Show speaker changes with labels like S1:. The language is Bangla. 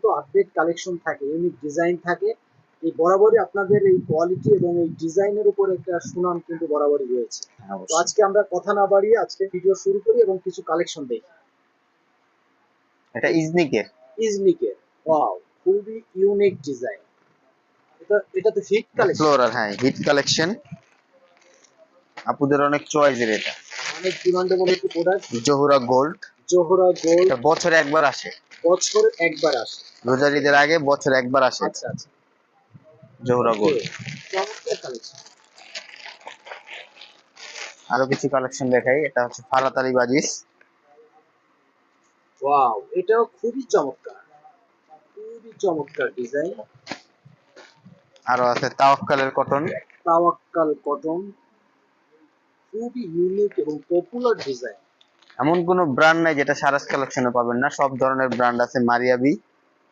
S1: তো আপডেট কালেকশন থাকে, ইউনিক ডিজাইন থাকে। এই বরাবরই আপনাদের এই কোয়ালিটি এবং এই ডিজাইনের উপর একটা সুনাম কিন্তু বরাবরই রয়েছে।
S2: হ্যাঁ,
S1: তো
S2: অবশ্যই।
S1: আজকে আমরা কথা না বাড়িয়ে আজকে ভিডিও শুরু করি এবং কিছু কালেকশন দেখি।
S2: এটা ইজনিকের
S1: ইজনিকের, ওয়াও, খুবই ইউনিক ডিজাইন। এটা তো হিট কালেকশন,
S2: ফ্লোরাল, হ্যাঁ হিট কালেকশন। আপুদের অনেক চয়েসের এটা।
S1: অনেক ডিমান্ডেবল একটি product.
S2: Jahura gold.
S1: Zohra gold,
S2: এটা বছরে একবার আসে,
S1: বছর একবার আসে।
S2: রোজার ঈদের আগে বছরে একবার আসে এটা,
S1: আচ্ছা আচ্ছা,
S2: জহুরা
S1: ওকে,
S2: গোল্ড।
S1: চমৎকার কালেকশন।
S2: আরো কিছু কালেকশন দেখাই। এটা হচ্ছে ফারাত আলী বাজিস।
S1: ওয়াও, এটাও খুবই চমৎকার, খুবই চমৎকার ডিজাইন।
S2: আরো আছে তাওয়াক্কালের কটন।
S1: তাওয়াক্কাল কটন, খুবই ইউনিক এবং পপুলার ডিজাইন।
S2: এমন কোন ব্র্যান্ড নাই যেটা সারাস কালেকশনে পাবেন না, সব ধরনের ব্র্যান্ড আছে। মারিয়াবি,